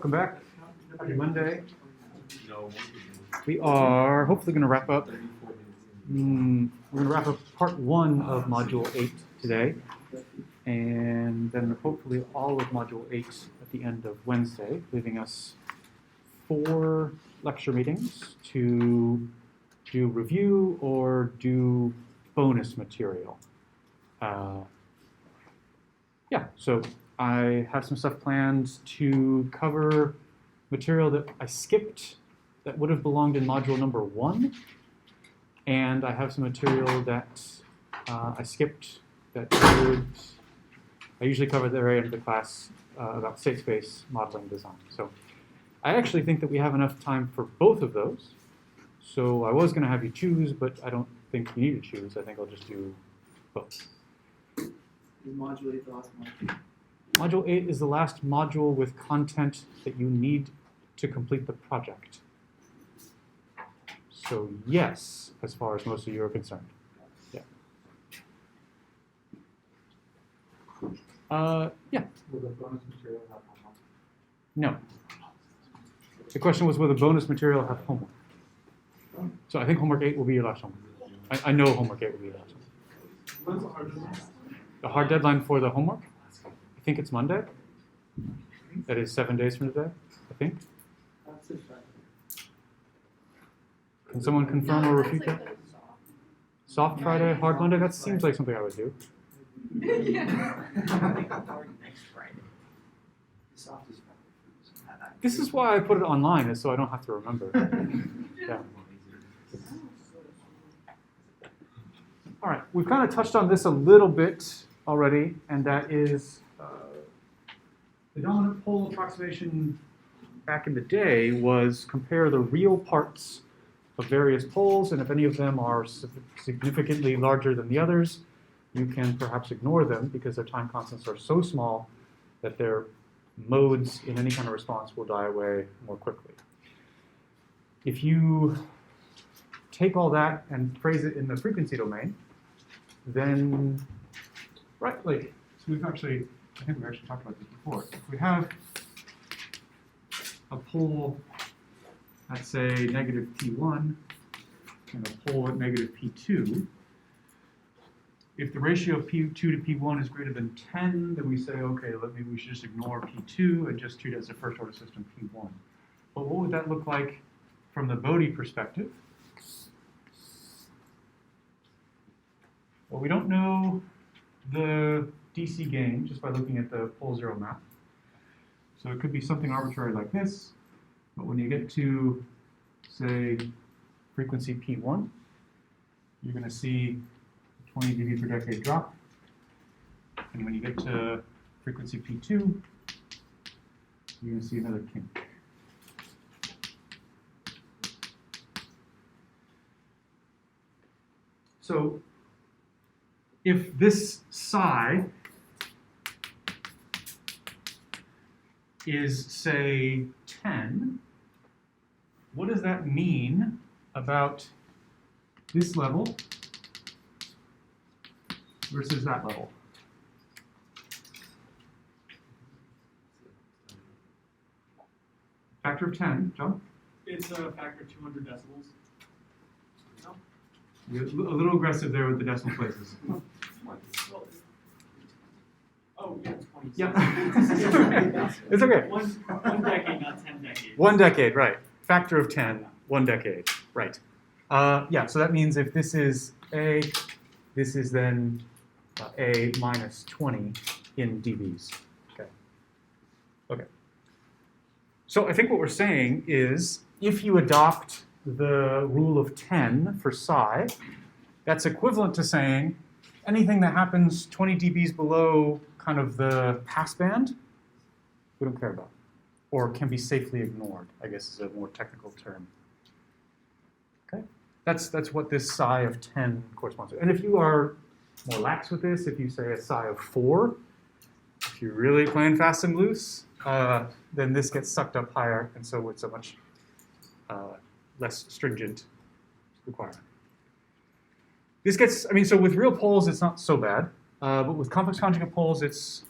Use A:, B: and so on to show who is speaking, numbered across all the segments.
A: welcome back. Happy Monday. We are hopefully going to wrap up. We're going to wrap up part 1 of Module 8 today, and then hopefully all of Module 8 at the end of Wednesday, leaving us 4 lecture meetings to do review or do bonus material. Yeah, so I have some stuff planned to cover material that I skipped that would have belonged in module number 1, and I have some material that I skipped that I usually cover at the very end of the class about state space modeling design. So I actually think that we have enough time for both of those. So I was going to have you choose, but I don't think you need to choose. I think I'll just do both.
B: Is Module 8 the last module?
A: Module 8 is the last module with content that you need to complete the project. So yes, as far as most of you are concerned. Yeah. Yeah.
C: Will the bonus material have homework?
A: No. The question was, will the bonus material have homework? So I think homework 8 will be your last homework. I know homework 8 will be your last homework.
C: When's the hard deadline?
A: The hard deadline for the homework? I think it's Monday. That is 7 days from today, I think.
B: That's it, right?
A: Can someone confirm or refute that? Soft Friday, hard Monday? That seems like something I would do. This is why I put it online, is so I don't have to remember. Yeah. All right, we've kind of touched on this a little bit already, and that is the dominant pole approximation back in the day was compare the real parts of various poles, and if any of them are significantly larger than the others, you can perhaps ignore them because their time constants are so small that their modes in any kind of response will die away more quickly. If you take all that and phrase it in the frequency domain, then, right, like, so we've actually, I think we've actually talked about this before. If we have a pole at, say, negative P1 and a pole at negative P2, if the ratio of P2 to P1 is greater than 10, then we say, okay, maybe we should just ignore P2 and just treat it as a first order system P1. But what would that look like from the Bode perspective? Well, we don't know the DC gain just by looking at the pole zero map. So it could be something arbitrary like this, but when you get to, say, frequency P1, you're going to see 20 dB per decade drop. And when you get to frequency P2, you're going to see another kink. So if this psi is, say, 10, what does that mean about this level versus that level? Factor of 10, John?
D: It's a factor of 200 decibels. No?
A: You're a little aggressive there with the decimal places.
D: Oh, yeah, 20.
A: Yeah. It's okay.
D: One decade, not 10 decades.
A: 1 decade, right. Factor of 10, 1 decade, right. Yeah, so that means if this is A, this is then A minus 20 in dBs. Okay. Okay. So I think what we're saying is if you adopt the rule of 10 for psi, that's equivalent to saying anything that happens 20 dBs below kind of the passband, we don't care about, or can be safely ignored, I guess is a more technical term. Okay, that's what this psi of 10 corresponds to. And if you are more lax with this, if you say a psi of 4, if you're really playing fast and loose, then this gets sucked up higher, and so it's a much less stringent requirement. This gets, I mean, so with real poles, it's not so bad, but with complex conjugate poles, it's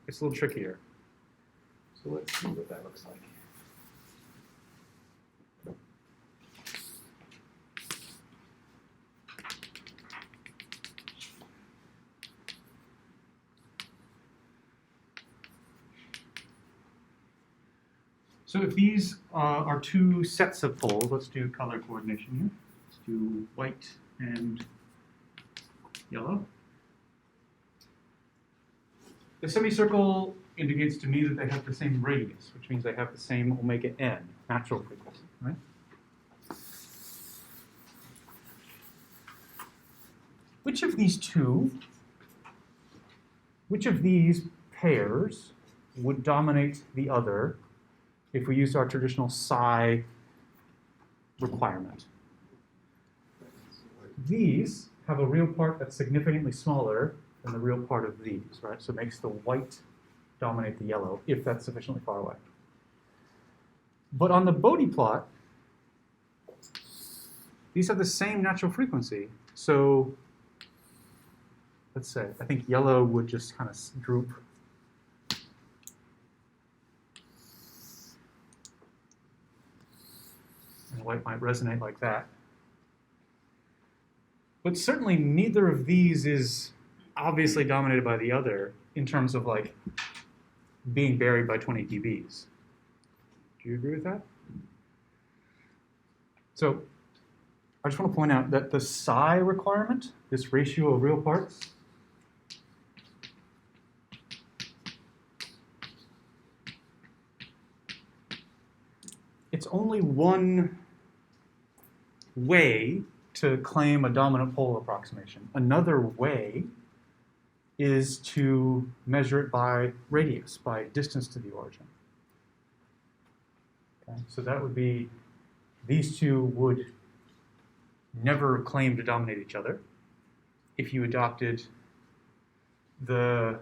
A: a little trickier. So let's see what that looks like. So if these are two sets of poles, let's do color coordination here. Let's do white and yellow. The semicircle indicates to me that they have the same radius, which means they have the same omega n, natural frequency, right? Which of these pairs would dominate the other if we used our traditional psi requirement? These have a real part that's significantly smaller than the real part of these, right? So it makes the white dominate the yellow, if that's sufficiently far away. But on the Bode plot, these have the same natural frequency. So let's say, I think yellow would just kind of droop. And white might resonate like that. But certainly neither of these is obviously dominated by the other in terms of like being buried by 20 dBs. Do you agree with that? So I just want to point out that the psi requirement, this ratio of real parts, it's only one way to claim a dominant pole approximation. Another way is to measure it by radius, by distance to the origin. Okay, so that would be, these two would never claim to dominate each other if you adopted the,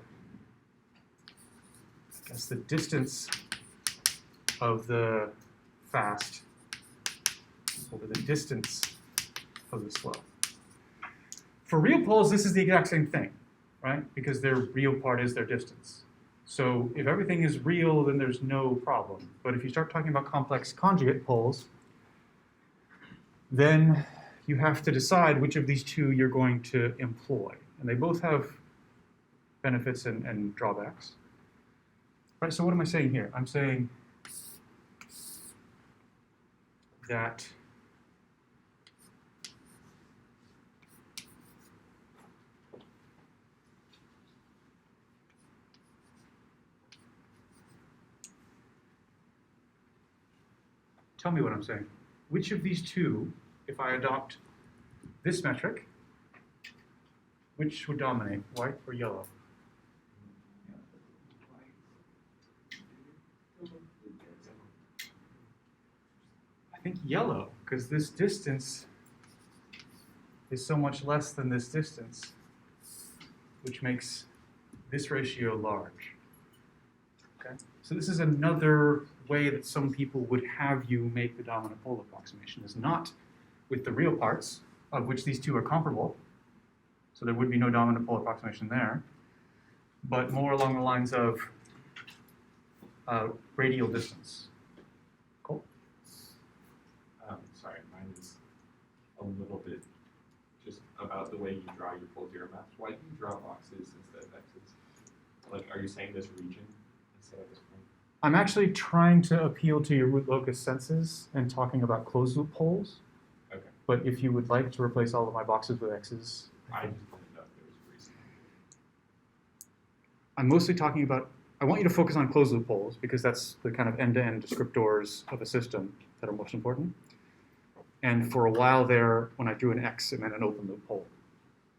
A: I guess, the distance of the fast over the distance of the slow. For real poles, this is the exact same thing, right? Because their real part is their distance. So if everything is real, then there's no problem. But if you start talking about complex conjugate poles, then you have to decide which of these two you're going to employ. And they both have benefits and drawbacks. Right, so what am I saying here? I'm saying that tell me what I'm saying. Which of these two, if I adopt this metric, which would dominate, white or yellow? I think yellow, because this distance is so much less than this distance, which makes this ratio large. Okay? So this is another way that some people would have you make the dominant pole approximation, is not with the real parts, of which these two are comparable, so there would be no dominant pole approximation there, but more along the lines of radial distance. Cool?
E: Sorry, mine is a little bit just about the way you draw your pole zero maps. Why do you draw boxes instead of X's? Like, are you saying this region instead of this point?
A: I'm actually trying to appeal to your root locus senses and talking about closed loop poles.
E: Okay.
A: But if you would like to replace all of my boxes with X's,
E: I just wanted to know if there was a reason.
A: I'm mostly talking about, I want you to focus on closed loop poles because that's the kind of end-to-end descriptors of a system that are most important. And for a while there, when I drew an X, it meant an open loop pole.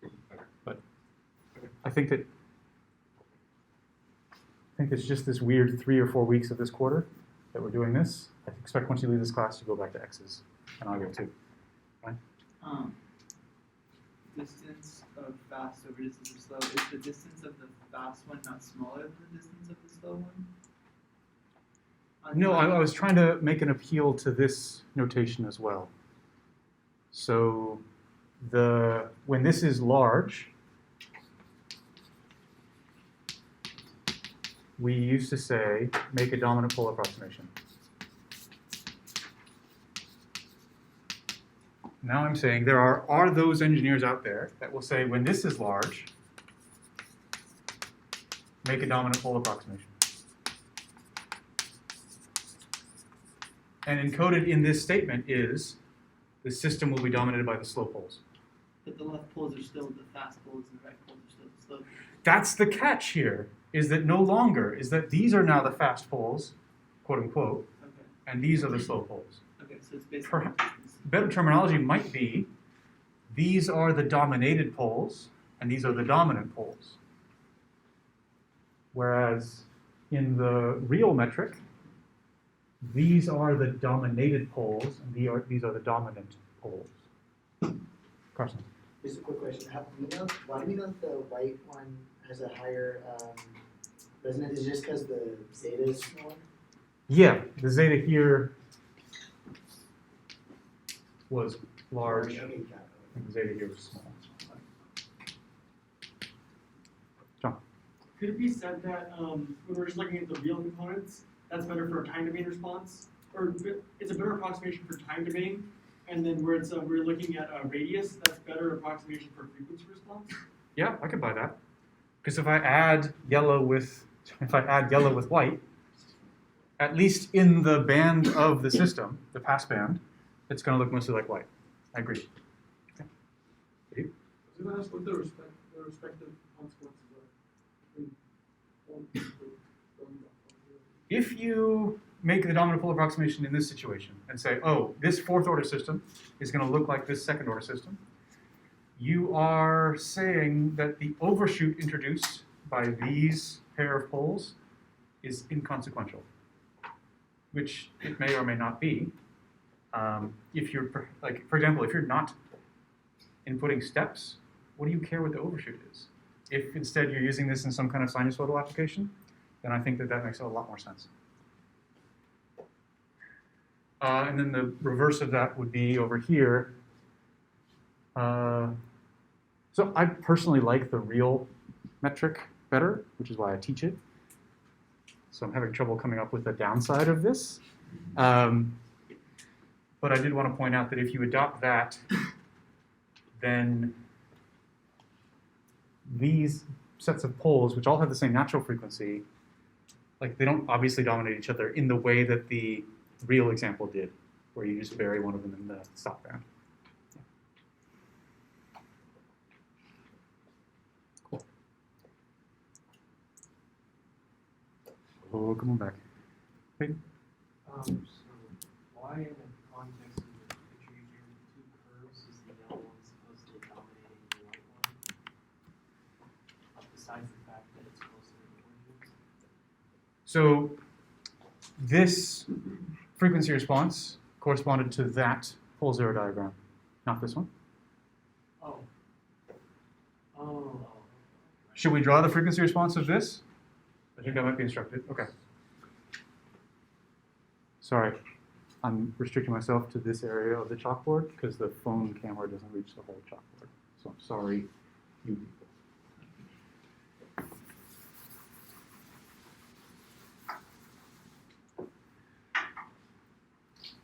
E: Okay.
A: But I think it's just this weird 3 or 4 weeks of this quarter that we're doing this. I expect once you leave this class, you go back to X's, and I'll go too. Fine?
B: Distance of fast over distance of slow. Is the distance of the fast one not smaller than the distance of the slow one?
A: No, I was trying to make an appeal to this notation as well. So when this is large, we used to say, make a dominant pole approximation. Now I'm saying there are those engineers out there that will say, when this is large, make a dominant pole approximation. And encoded in this statement is, the system will be dominated by the slow poles.
B: But the left poles are still the fast poles and the right poles are still the slow poles.
A: That's the catch here, is that no longer, is that these are now the fast poles, quote unquote,
B: Okay.
A: and these are the slow poles.
B: Okay, so it's basically
A: Perhaps better terminology might be, these are the dominated poles, and these are the dominant poles. Whereas in the real metric, these are the dominated poles, and these are the dominant poles. Carson.
F: Just a quick question. Why do we know the white one has a higher resonance? Is it just because the zeta is smaller?
A: Yeah, the zeta here was large,
F: Okay, got it.
A: and the zeta here was small. John.
D: Could it be said that when we're just looking at the real components, that's better for a time domain response? Or it's a better approximation for time domain, and then where it's we're looking at a radius, that's better approximation for frequency response?
A: Yeah, I could buy that. Because if I add yellow with white, at least in the band of the system, the pass band, it's going to look mostly like white. I agree.
C: I was gonna ask what the respective consequences are.
A: If you make the dominant pole approximation in this situation and say, oh, this fourth order system is going to look like this second order system, you are saying that the overshoot introduced by these pair of poles is inconsequential, which it may or may not be. If you're, like, for example, if you're not inputting steps, what do you care what the overshoot is? If instead you're using this in some kind of sinusoidal application, then I think that that makes a lot more sense. And then the reverse of that would be over here. So I personally like the real metric better, which is why I teach it. So I'm having trouble coming up with the downside of this. But I did want to point out that if you adopt that, then these sets of poles, which all have the same natural frequency, like they don't obviously dominate each other in the way that the real example did, where you just vary one of them in the stop band. Cool. Oh, come on back. Wait.
G: So why in the context of the picture you gave with the two curves is the yellow one supposedly dominating the white one? Besides the fact that it's closer to the origins?
A: So this frequency response corresponded to that pole zero diagram, not this one.
G: Oh. Oh.
A: Should we draw the frequency response of this? I think I might be instructed. Okay. Sorry, I'm restricting myself to this area of the chalkboard because the phone camera doesn't reach the whole chalkboard. So I'm sorry, you people.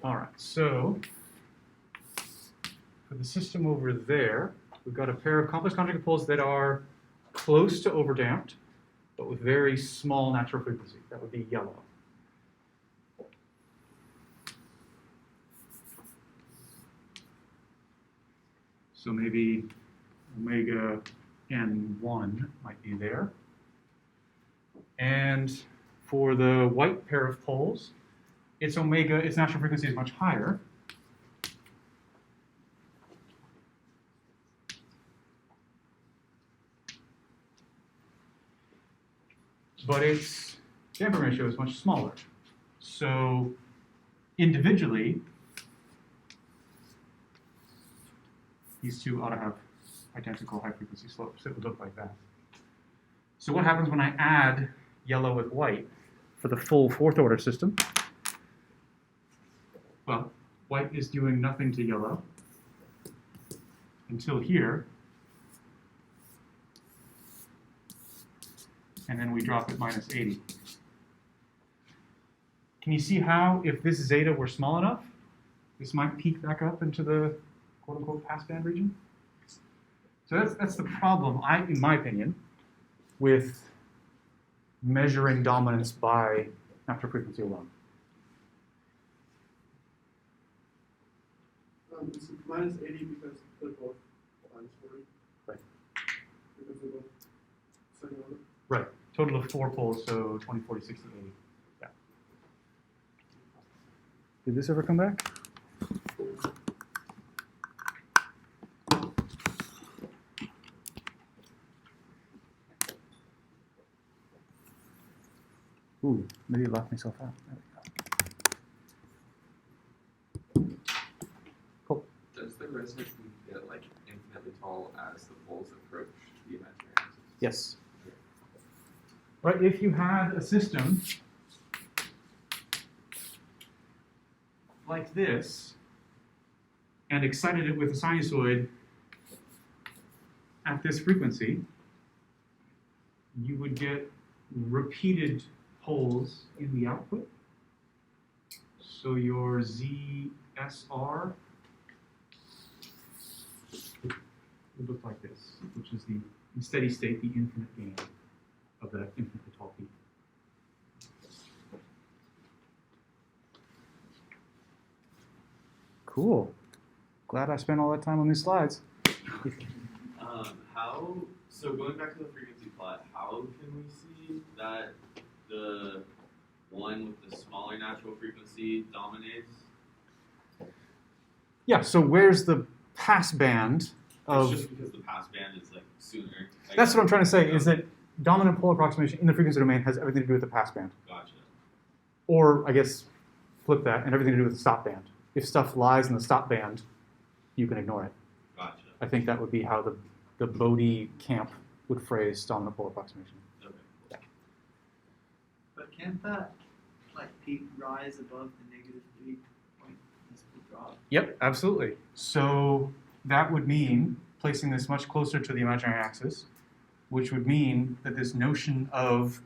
A: All right, so for the system over there, we've got a pair of complex conjugate poles that are close to overdamped, but with very small natural frequency. That would be yellow. So maybe omega n1 might be there. And for the white pair of poles, its natural frequency is much higher. But its damping ratio is much smaller. So individually, these two ought to have identical high frequency slopes. It would look like that. So what happens when I add yellow with white for the full fourth order system? Well, white is doing nothing to yellow until here. and then we drop it minus 80. Can you see how, if this zeta were small enough, this might peak back up into the quote-unquote passband region? So that's the problem, in my opinion, with measuring dominance by natural frequency alone.
C: It's minus 80 because they're both minus 40.
A: Right.
C: Because they're both second order.
A: Right. Total of 4 poles, so 20, 40, 60, 80. Yeah. Did this ever come back? Ooh, maybe I locked myself out. There we go. Cool.
E: Does the resonance get like infinitely tall as the poles approach the imaginary axis?
A: Yes. Right, if you had a system like this and excited it with a sinusoid at this frequency, you would get repeated poles in the output. So your ZSR would look like this, which is the, in steady state, the infinite gain of that infinitely tall peak. Cool. Glad I spent all that time on these slides.
H: So going back to the frequency plot, how can we see that the one with the smaller natural frequency dominates?
A: Yeah, so where's the pass band of...
H: It's just because the pass band is like sooner.
A: That's what I'm trying to say, is that dominant pole approximation in the frequency domain has everything to do with the pass band.
H: Gotcha.
A: Or, I guess, flip that, and everything to do with the stop band. If stuff lies in the stop band, you can ignore it.
H: Gotcha.
A: I think that would be how the Bode camp would phrase dominant pole approximation.
H: Okay.
A: Yeah.
B: But can't that like peak rise above the negative 3 point decibel drop?
A: Yep, absolutely. So that would mean placing this much closer to the imaginary axis, which would mean that this notion of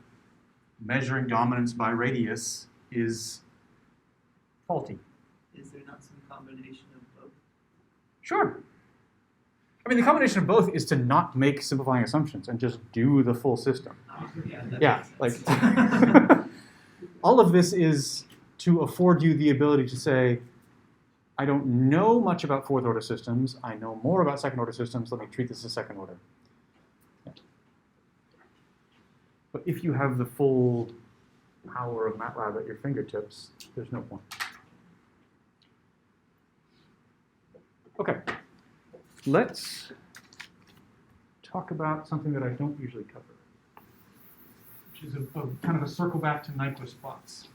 A: measuring dominance by radius is faulty.
B: Is there not some combination of both?
A: Sure. I mean, the combination of both is to not make simplifying assumptions and just do the full system.
B: Yeah, that
A: Yeah,
B: makes
A: like
B: sense.
A: all of this is to afford you the ability to say, I don't know much about fourth order systems. I know more about second order systems. Let me treat this as second order. Yeah. But if you have the full power of MATLAB at your fingertips, there's no point. Okay, let's talk about something that I don't usually cover, which is a kind of a circle back to Nyquist plots.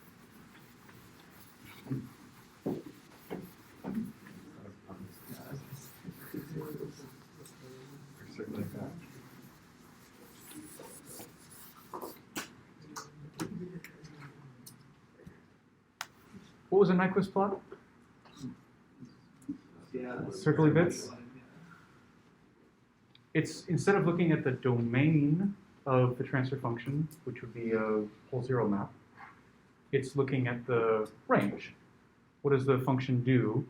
A: What was a Nyquist plot?
B: Yeah,
A: Circly bits? It's, instead of looking at the domain of the transfer function, which would be a whole zero map, it's looking at the range. What does the function do?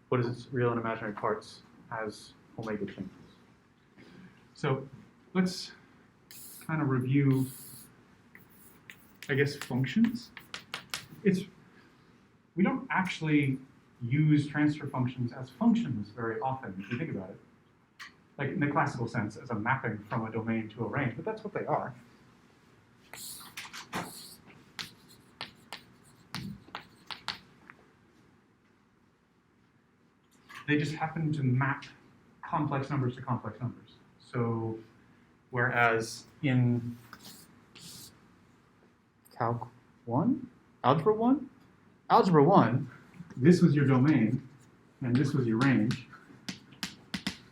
A: What is its real and imaginary parts as omega changes? So let's kind of review, I guess, functions. We don't actually use transfer functions as functions very often, if you think about it. Like in the classical sense, as a mapping from a domain to a range, but that's what they are. They just happen to map complex numbers to complex numbers. So whereas in Calc 1, Algebra 1, this was your domain, and this was your range.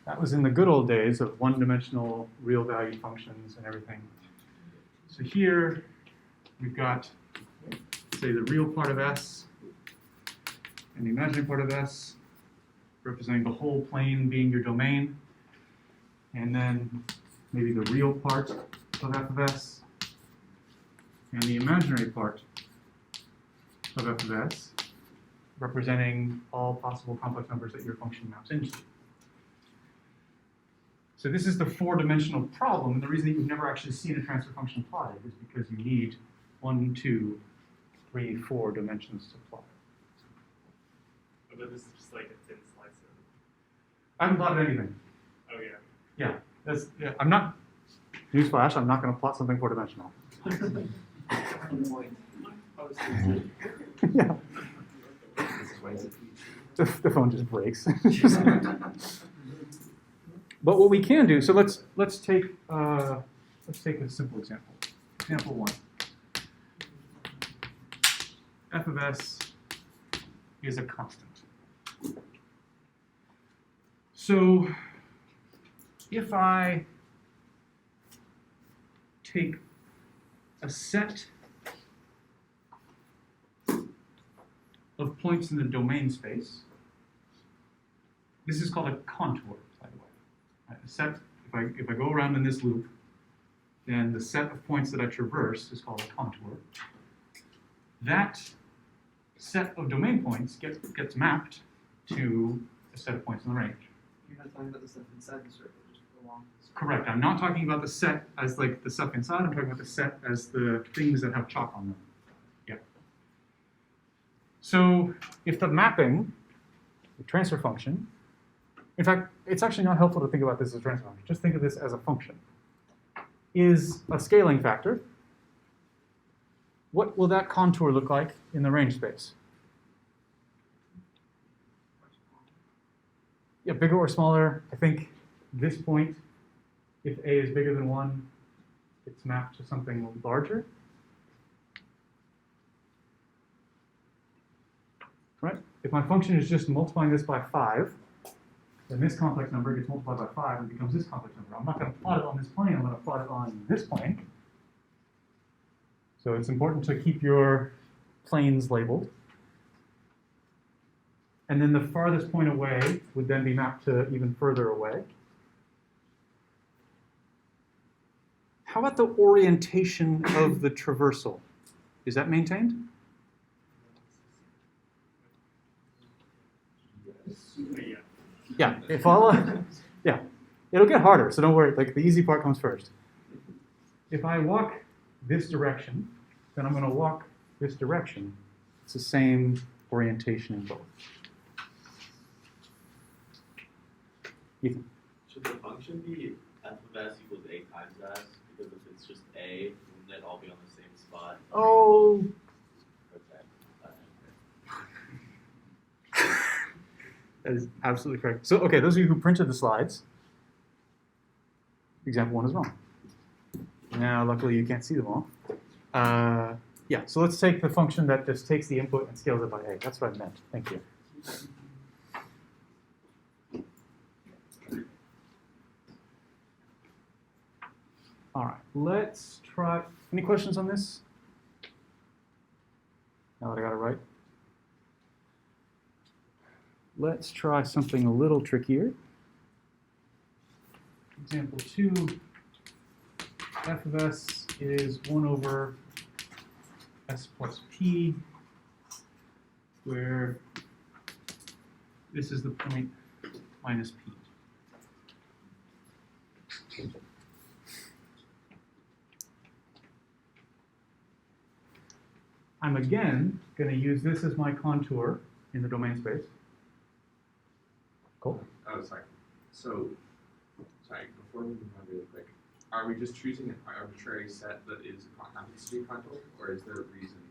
A: That was in the good old days of one-dimensional real-valued functions and everything. So here, we've got, say, the real part of S and the imaginary part of S, representing the whole plane being your domain, and then maybe the real part of f of S and the imaginary part of f of s, representing all possible complex numbers that your function maps into. So this is the four-dimensional problem, and the reason that you've never actually seen a transfer function plotted is because you need 1, 2, 3, 4 dimensions to plot it.
E: But this is just like a thin slice of.
A: I haven't plotted anything.
E: Oh yeah.
A: Yeah, I'm not, newsflash, I'm not going to plot something four-dimensional. Yeah. The phone just breaks. But what we can do, so let's take a simple example. Example 1. F of s is a constant. So if I take a set of points in the domain space, this is called a contour, by the way. Right, a set, if I go around in this loop, then the set of points that I traverse is called a contour. That set of domain points gets mapped to a set of points in the range.
B: You're not talking about the stuff inside the circle, just along the circle.
A: Correct. I'm not talking about the set as like the stuff inside. I'm talking about the set as the things that have chalk on them. Yeah. So if the mapping, the transfer function, in fact, it's actually not helpful to think about this as a transfer function. Just think of this as a function, is a scaling factor. What will that contour look like in the range space? Yeah, bigger or smaller. I think this point, if a is bigger than 1, it's mapped to something larger. Right? If my function is just multiplying this by 5, then this complex number gets multiplied by 5 and becomes this complex number. I'm not going to plot it on this plane, I'm going to plot it on this plane. So it's important to keep your planes labeled. And then the farthest point away would then be mapped to even further away. How about the orientation of the traversal? Is that maintained? Yeah, if all, yeah, it'll get harder, so don't worry. Like the easy part comes first. If I walk this direction, then I'm going to walk this direction. It's the same orientation in both. Ethan.
H: Should the function be f of s equals a times s? Because if it's just a, wouldn't it all be on the same spot?
A: Oh.
H: Okay.
A: That is absolutely correct. So, okay, those of you who printed the slides, example 1 is wrong. Now, luckily, you can't see them all. Yeah, so let's take the function that just takes the input and scales it by a. That's what I meant. Thank you. All right, let's try. Any questions on this? Now that I got it right. Let's try something a little trickier. Example 2, f of s is 1 over s plus p, where this is the point minus p. I'm again going to use this as my contour in the domain space. Cool.
E: Oh, sorry. So, sorry, before we move on really quick, are we just choosing an arbitrary set that is happens to be contour, or is there a reason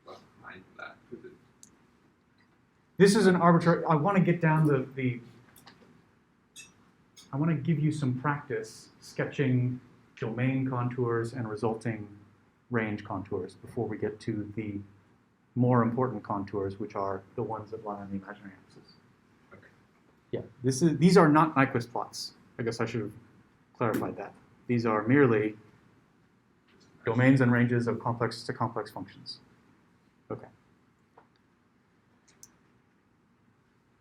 E: behind that?
A: This is an arbitrary, I want to get down I want to give you some practice sketching domain contours and resulting range contours before we get to the more important contours, which are the ones that lie on the imaginary axis.
E: Okay.
A: Yeah, these are not Nyquist plots. I guess I should have clarified that. These are merely domains and ranges of complex to complex functions. Okay.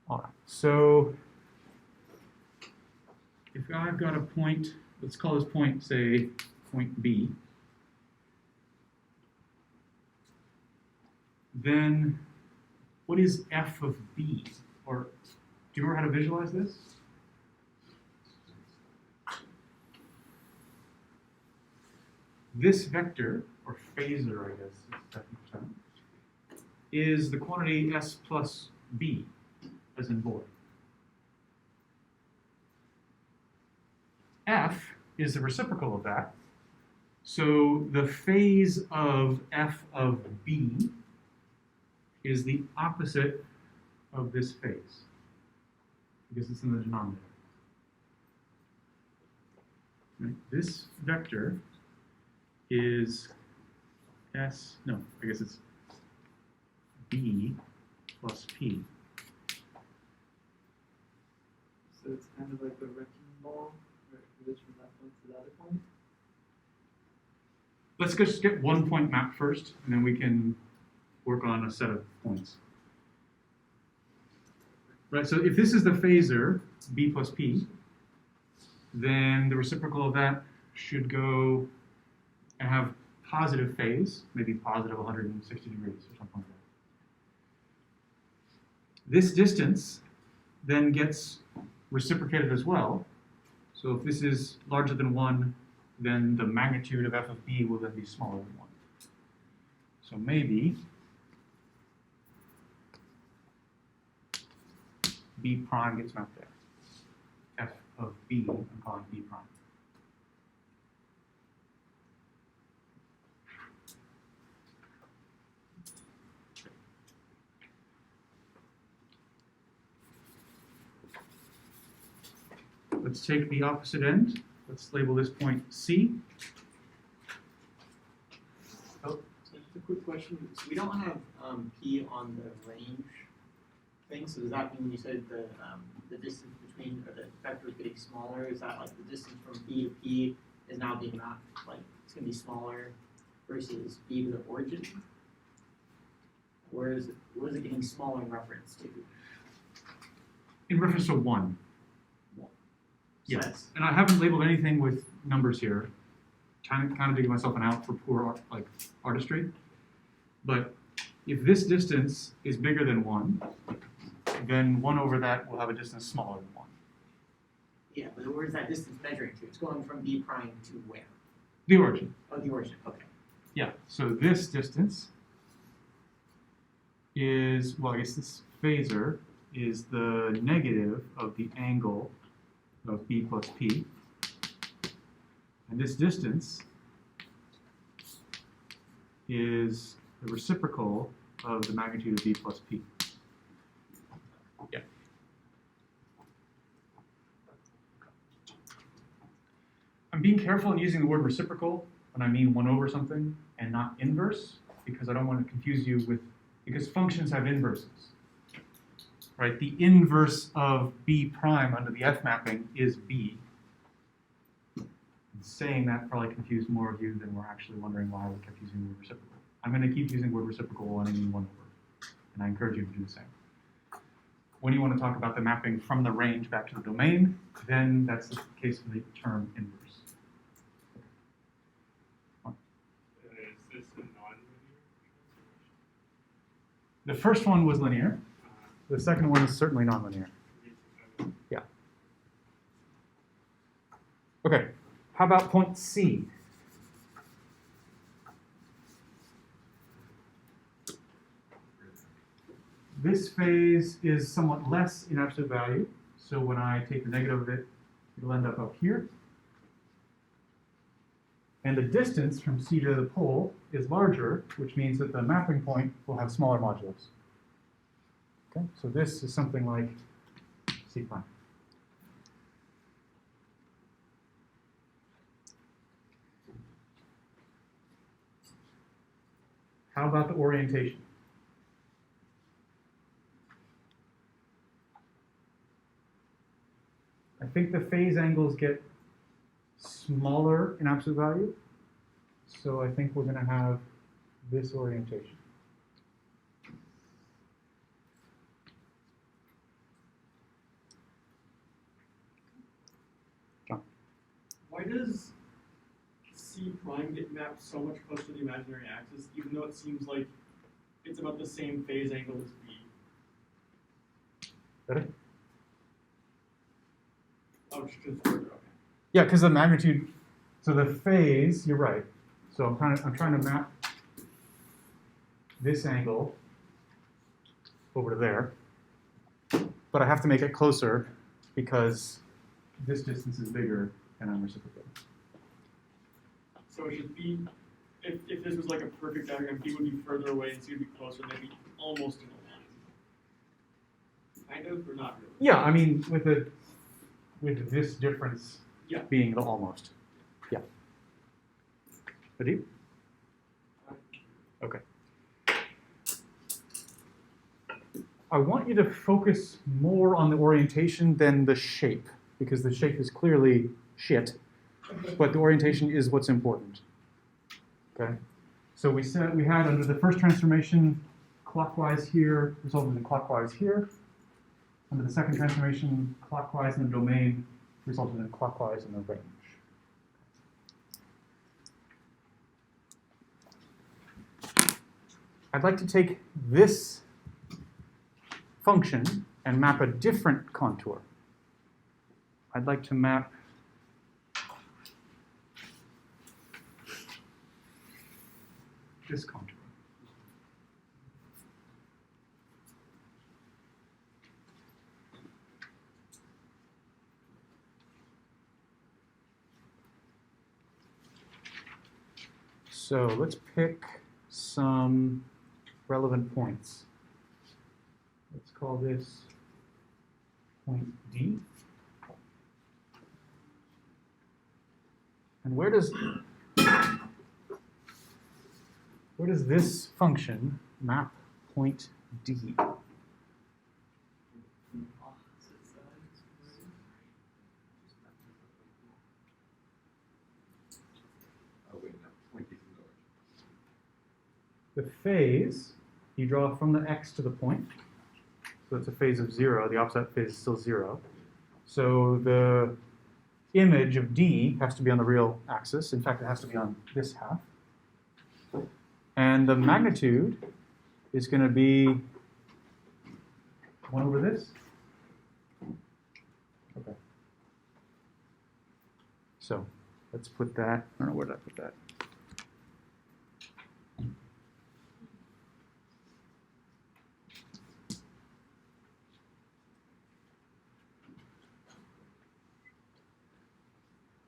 A: All right, so if I've got a point, let's call this point, say, point B. then what is f of b? Or do you remember how to visualize this? This vector, or phasor, I guess, is the technical term, is the quantity s plus b, as in Bode. F is the reciprocal of that. So the phase of f of b is the opposite of this phase, because it's in the denominator. Right? This vector is s, no, I guess it's b plus p.
B: So it's kind of like a wrecking ball, where it goes from that point to the other point.
A: Let's just get one point map first, and then we can work on a set of points. Right, so if this is the phasor, b plus p, then the reciprocal of that should go and have positive phase, maybe positive 160 degrees or something like that. This distance then gets reciprocated as well. So if this is larger than 1, then the magnitude of f of b will then be smaller than 1. So maybe b prime gets mapped there. F of b, I'm calling b prime. Let's take the opposite end. Let's label this point C.
G: Oh, so just a quick question. So we don't have P on the range thing. So does that mean when you said the distance between, or the vector is getting smaller, is that like the distance from B to P is now being mapped, like it's going to be smaller versus B to the origin? Where is it getting smaller in reference to?
A: In reference to 1. Yes,
G: Yes.
A: and I haven't labeled anything with numbers here. Kind of digging myself an out for poor artistry. But if this distance is bigger than 1, then 1 over that will have a distance smaller than 1.
G: Yeah, but where's that distance measuring to? It's going from B prime to where?
A: The origin.
G: Oh, the origin. Okay.
A: Yeah, so this distance is, well, I guess this phasor is the negative of the angle of b plus p. And this distance is the reciprocal of the magnitude of b plus p. Yeah. I'm being careful in using the word reciprocal when I mean 1 over something and not inverse, because I don't want to confuse you with, because functions have inverses. Right, the inverse of b prime under the F mapping is b. And saying that probably confused more of you than we're actually wondering why we kept using the word reciprocal. I'm going to keep using the word reciprocal when I mean 1 over, and I encourage you to do the same. When you want to talk about the mapping from the range back to the domain, then that's the case for the term inverse.
E: Is this a non-linear transformation?
A: The first one was linear. The second one is certainly nonlinear. Yeah. Okay, how about point C? This phase is somewhat less in absolute value, so when I take the negative of it, it'll end up here. And the distance from C to the pole is larger, which means that the mapping point will have smaller modulus. Okay, so this is something like C prime. How about the orientation? I think the phase angles get smaller in absolute value, so I think we're going to have this orientation.
D: Why does C prime get mapped so much closer to the imaginary axis, even though it seems like it's about the same phase angle as B.
A: Better?
D: Oh, just further, okay.
A: Yeah, because the magnitude, so the phase, you're right. So I'm trying to map this angle over to there, but I have to make it closer because this distance is bigger and I'm reciprocating.
D: So it should be, if this was like a perfect diagram, B would be further away and C would be closer, and they'd be almost in a line. Kind of, or not really?
A: Yeah, I mean, with this difference
D: Yeah.
A: being the almost. Yeah. Ready? Okay. I want you to focus more on the orientation than the shape, because the shape is clearly shit, but the orientation is what's important. Okay? So we said we had under the first transformation clockwise here resulted in clockwise here. Under the second transformation, clockwise in the domain resulted in clockwise in the range. I'd like to take this function and map a different contour. I'd like to map this contour. So let's pick some relevant points. Let's call this point D. And where does this function map point D? The phase, you draw from the x to the point. So it's a phase of 0. The opposite phase is still 0. So the image of D has to be on the real axis. In fact, it has to be on this half. And the magnitude is going to be 1 over this. Okay. So let's put that, I don't know, where did I put that?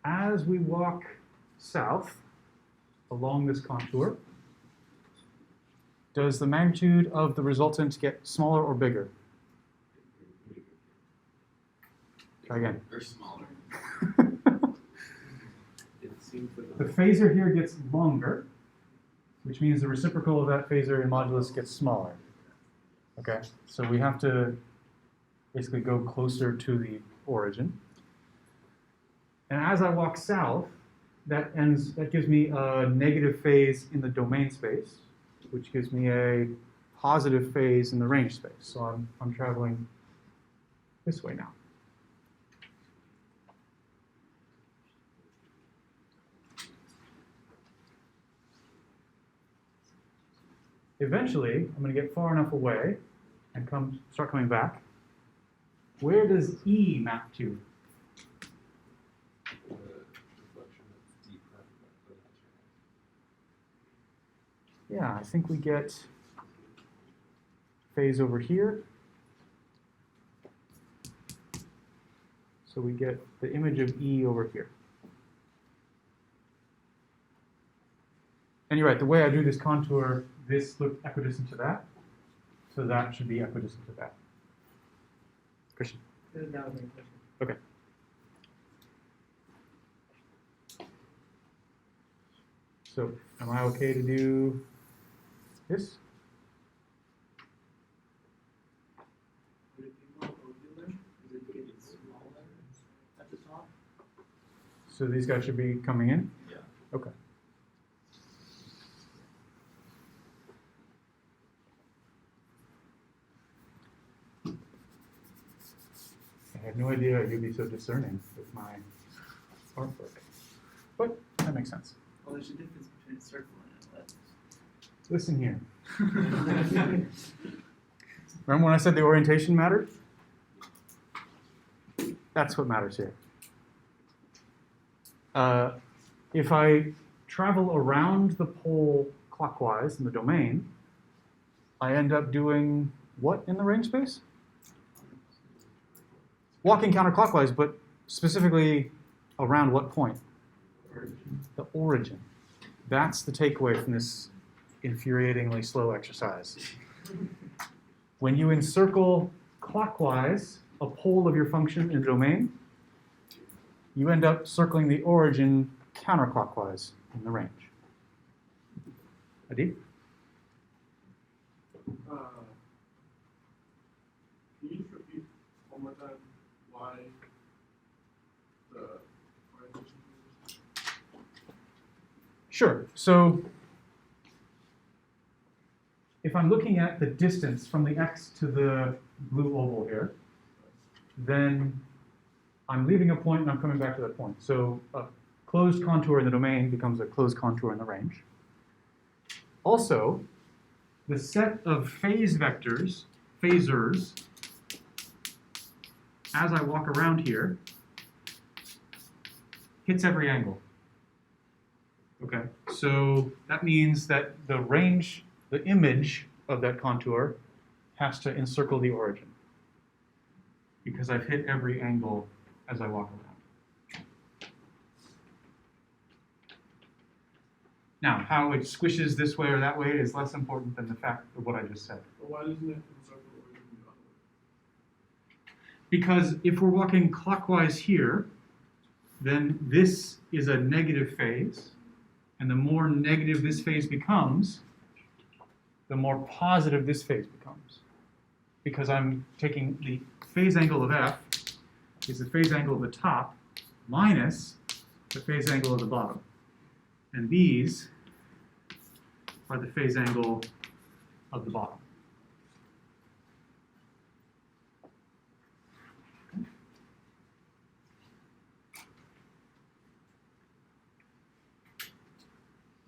A: As we walk south along this contour, does the magnitude of the resultant get smaller or bigger? Try again.
H: Or smaller.
E: It seems that
A: The phasor here gets longer, which means the reciprocal of that phasor in modulus gets smaller. Okay, so we have to basically go closer to the origin. And as I walk south, that gives me a negative phase in the domain space, which gives me a positive phase in the range space. So I'm traveling this way now. Eventually, I'm going to get far enough away and start coming back. Where does E map to? Yeah, I think we get phase over here. So we get the image of E over here. And you're right, the way I drew this contour, this looked equidistant to that. So that should be equidistant to that. Christian?
F: That was my question.
A: Okay. So am I okay to do this?
B: Would it be more ovular? Is it getting smaller at the top?
A: So these guys should be coming in?
H: Yeah.
A: Okay. I had no idea you'd be so discerning with my artwork. But that makes sense.
B: Well, there's a difference between a circle and an ellipse.
A: Listen here. Remember when I said the orientation mattered? That's what matters here. If I travel around the pole clockwise in the domain, I end up doing what in the range space? Walking counterclockwise, but specifically around what point? The origin. That's the takeaway from this infuriatingly slow exercise. When you encircle clockwise a pole of your function in the domain, you end up circling the origin counterclockwise in the range. Adi?
C: Can you just repeat one more time why the orientation is?
A: Sure. So if I'm looking at the distance from the x to the blue oval here, then I'm leaving a point and I'm coming back to that point. So a closed contour in the domain becomes a closed contour in the range. Also, the set of phase vectors, phasors, as I walk around here, hits every angle. Okay, so that means that the range, the image of that contour has to encircle the origin because I've hit every angle as I walk around. Now, how it squishes this way or that way is less important than the fact of what I just said.
C: But why doesn't it encircle the origin the other way?
A: Because if we're walking clockwise here, then this is a negative phase. And the more negative this phase becomes, the more positive this phase becomes. Because I'm taking the phase angle of f is the phase angle of the top minus the phase angle of the bottom. And these are the phase angle of the bottom.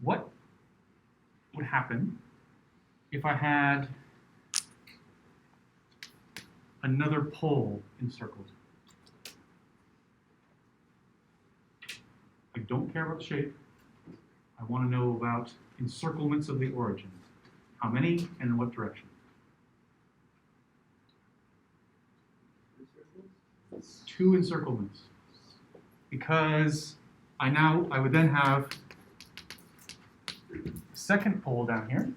A: What would happen if I had another pole encircled? I don't care about the shape. I want to know about encirclements of the origin. How many and in what direction? Two encirclements. Because I would then have a second pole down here,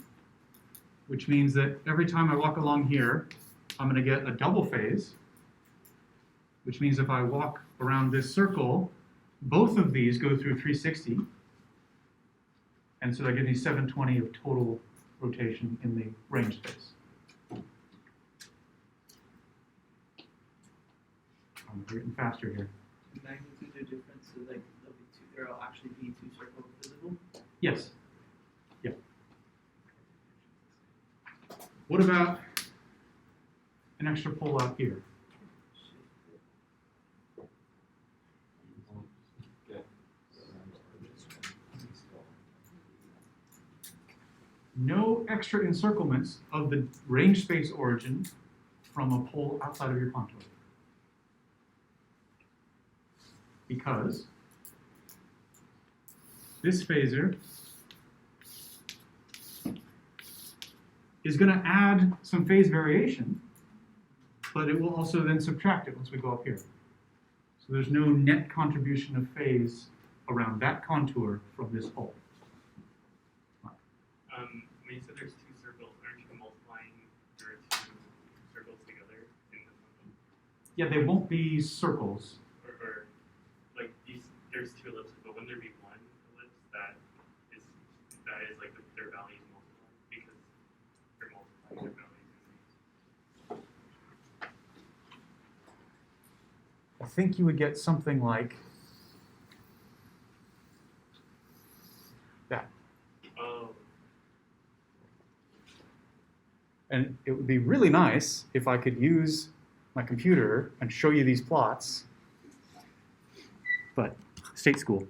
A: which means that every time I walk along here, I'm going to get a double phase, which means if I walk around this circle, both of these go through 360, and so that gives me 720 of total rotation in the range space. I'm getting faster here.
B: The magnitudes are different, so like there'll actually be two circles visible.
A: Yes. Yeah. What about an extra pole out here? No extra encirclements of the range space origin from a pole outside of your contour. Because this phasor is going to add some phase variation, but it will also then subtract it once we go up here. So there's no net contribution of phase around that contour from this pole.
I: When you said there's two circles, aren't you multiplying your two circles together in the function?
A: Yeah, they won't be circles.
I: Or like these, there's two ellipses, but wouldn't there be one ellipse that is like their values multiplied because they're multiplying their values?
A: I think you would get something like that.
I: Oh.
A: And it would be really nice if I could use my computer and show you these plots, but state school.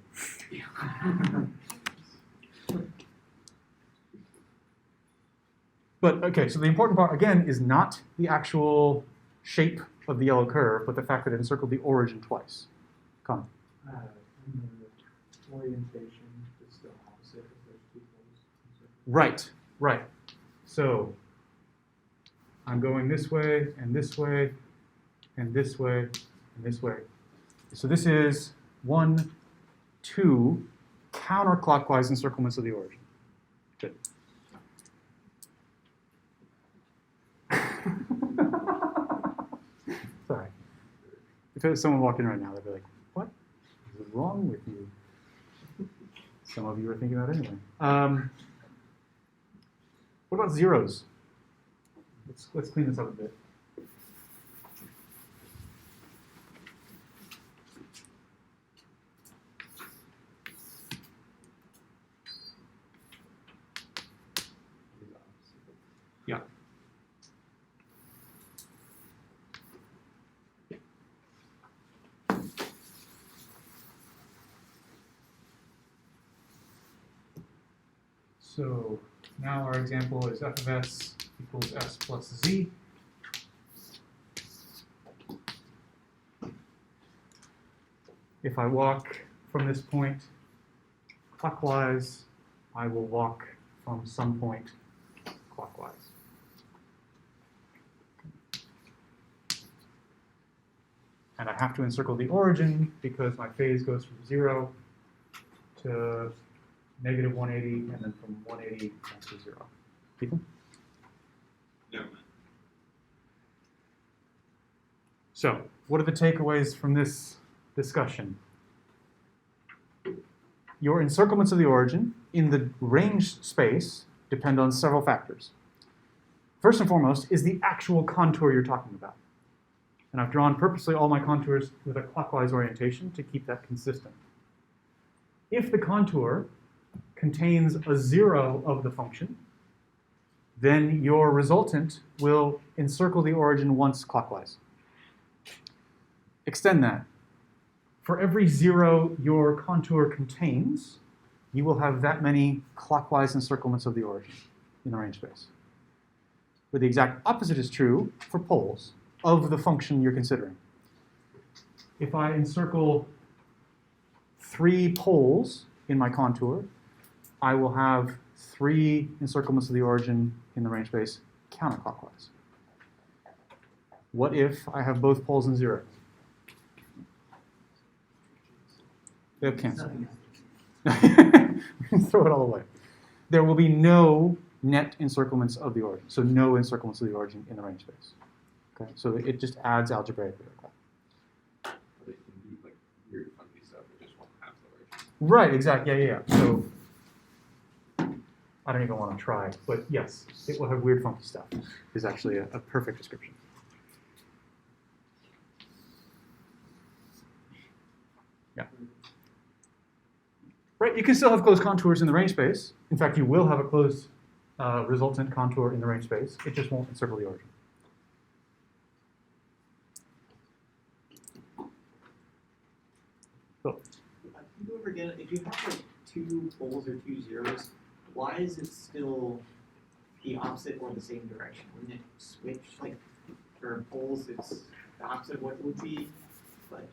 A: But okay, so the important part again is not the actual shape of the yellow curve, but the fact that it encircled the origin twice. Come.
J: And the orientation is still opposite if there's two poles.
A: Right, right. So I'm going this way and this way and this way and this way. So this is 1, 2 counterclockwise encirclements of the origin. Good. Sorry. If there was someone walking right now, they'd be like, what is wrong with you? Some of you are thinking that anyway. What about zeros? Let's clean this up a bit. Yeah. So now our example is f of s equals s plus z. If I walk from this point clockwise, I will walk from some point clockwise. And I have to encircle the origin because my phase goes from 0 to negative 180, and then from 180 back to 0. People?
H: Never mind.
A: So, what are the takeaways from this discussion? Your encirclements of the origin in the range space depend on several factors. First and foremost is the actual contour you're talking about. And I've drawn purposely all my contours with a clockwise orientation to keep that consistent. If the contour contains a 0 of the function, then your resultant will encircle the origin once clockwise. Extend that. For every 0 your contour contains, you will have that many clockwise encirclements of the origin in the range space. But the exact opposite is true for poles of the function you're considering. If I encircle 3 poles in my contour, I will have 3 encirclements of the origin in the range space counterclockwise. What if I have both poles in 0? They'll cancel. Throw it all away. There will be no net encirclements of the origin, so no encirclements of the origin in the range space. Okay, so it just adds algebraically. Okay.
E: But it can be like weird funky stuff, it just won't have the origin.
A: Right, exactly, yeah. So I don't even want to try, but yes, it will have weird funky stuff is actually a perfect description. Yeah. Right, you can still have closed contours in the range space. In fact, you will have a closed resultant contour in the range space. It just won't encircle the origin. Cool.
G: Can you go over again, if you have like 2 poles or 2 zeros, why is it still the opposite or the same direction? Wouldn't it switch, like, for poles, it's the opposite of what it would be, but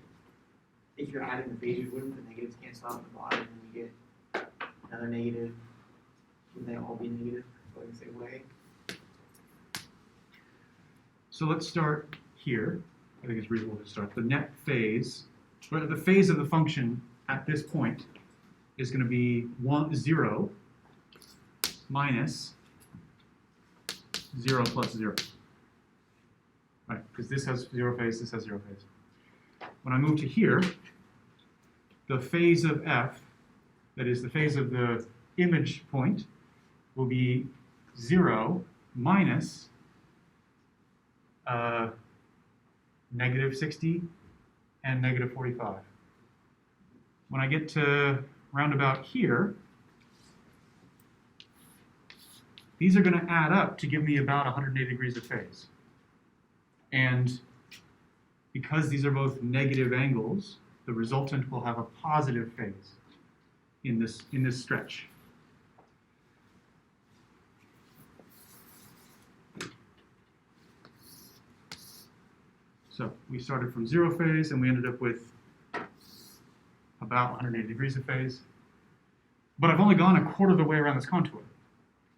G: if you're adding the phases, wouldn't the negatives cancel out at the bottom and you get another negative? Wouldn't they all be negative going the same way?
A: So let's start here. I think it's reasonable to start. The net phase, or the phase of the function at this point is going to be 0 minus 0 plus 0. Right, because this has 0 phase, this has 0 phase. When I move to here, the phase of f, that is the phase of the image point, will be 0 minus negative 60 and negative 45. When I get to roundabout here, these are going to add up to give me about 180 degrees of phase. And because these are both negative angles, the resultant will have a positive phase in this stretch. So we started from 0 phase and we ended up with about 180 degrees of phase. But I've only gone a quarter of the way around this contour.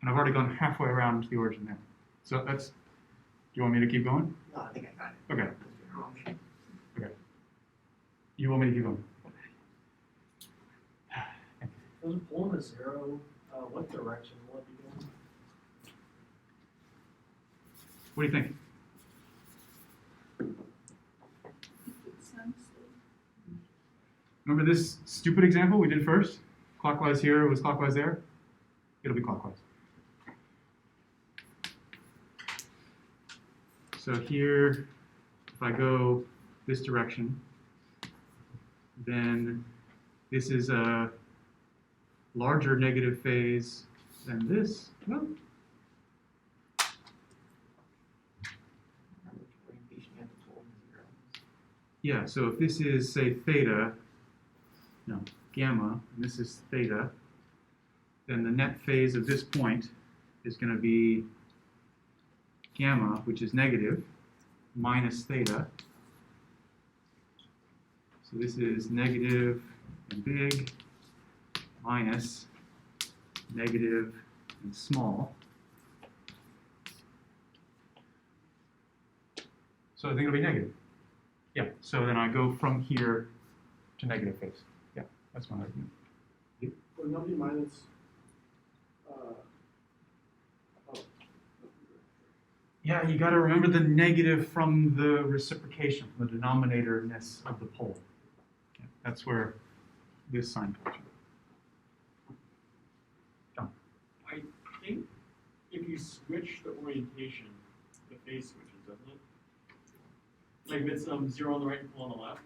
A: And I've already gone halfway around the origin there. So that's, do you want me to keep going?
F: No, I think I got it.
A: Okay. Okay. You want me to keep going?
J: Those pulling a zero, what direction will it be going?
A: What do you think? Remember this stupid example we did first? Clockwise here was clockwise there. It'll be clockwise. So here, if I go this direction, then this is a larger negative phase than this. Well, yeah, so if this is, say, theta, no, gamma, and this is theta, then the net phase of this point is going to be gamma, which is negative, minus theta. So this is negative and big, minus negative and small. So I think it'll be negative. Yeah, so then I go from here to negative phase. Yeah, that's my argument.
C: Would not be minus,
A: Yeah, you got to remember the negative from the reciprocation, the denominator-ness of the pole. Yeah, that's where this sign comes from. John.
D: I think if you switch the orientation, the phase switches, doesn't it? Like if it's 0 on the right and pull on the left,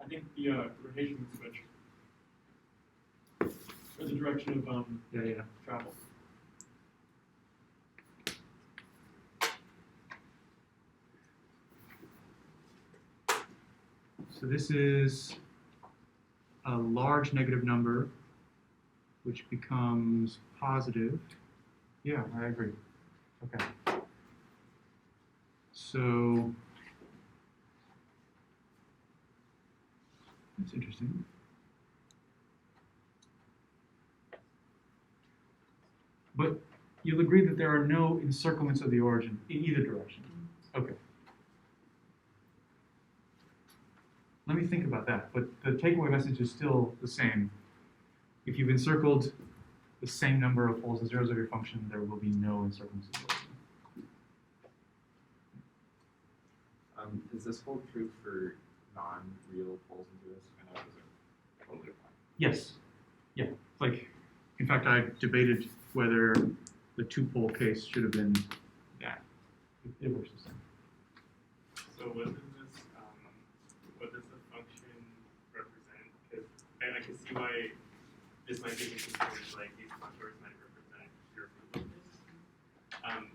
D: I think the rotation would switch. Or the direction of travel.
A: So this is a large negative number, which becomes positive. Yeah, I agree. Okay. So that's interesting. But you'll agree that there are no encirclements of the origin in either direction. Okay. Let me think about that, but the takeaway message is still the same. If you've encircled the same number of poles as zeros of your function, there will be no encirclements of the origin.
E: Does this hold true for non-real poles into this? I know those are totally fine.
A: Yes. Yeah. Like, in fact, I debated whether the two-pole case should have been that. It works the same.
I: So what does the function represent? Because I can see why this might be inconsistent with like these contours might represent your focus.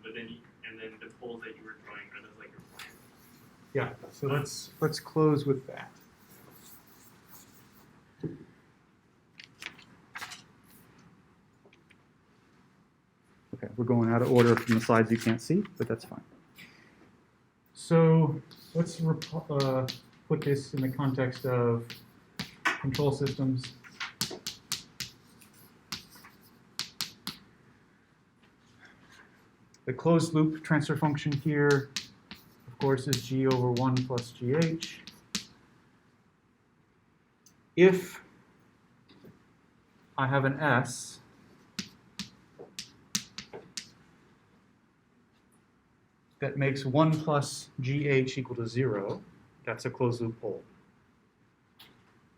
I: But then the poles that you were drawing, are those like your plan?
A: Yeah. So let's close with that. Okay, we're going out of order from the slides you can't see, but that's fine. So let's put this in the context of control systems. The closed loop transfer function here, of course, is g over 1 plus gh. If I have an S that makes 1 plus gh equal to 0, that's a closed loop pole.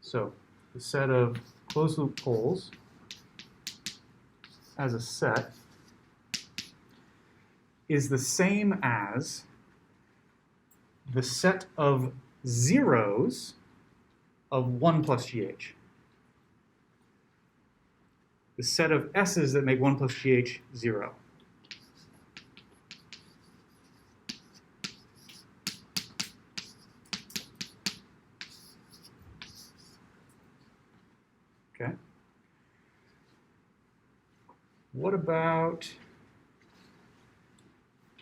A: So the set of closed loop poles as a set is the same as the set of zeros of 1 plus gh. The set of s's that make 1 plus gh 0. Okay. What about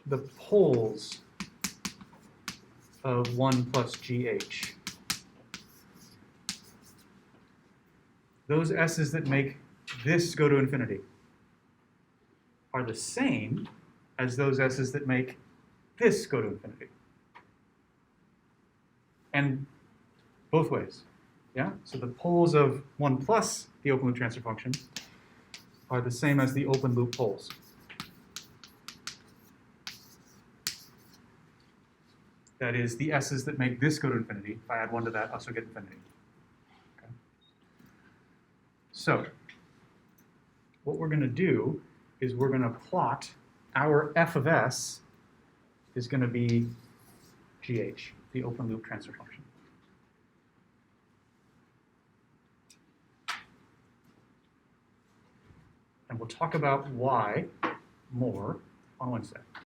A: the poles of 1 plus GH. Those s's that make this go to infinity are the same as those s's that make this go to infinity. And both ways, yeah? So the poles of 1 plus the open loop transfer function are the same as the open loop poles. That is, the s's that make this go to infinity, if I add 1 to that, I also get infinity. Okay. So, what we're going to do is we're going to plot our f of s is going to be gh, the open loop transfer function. And we'll talk about why more on Wednesday.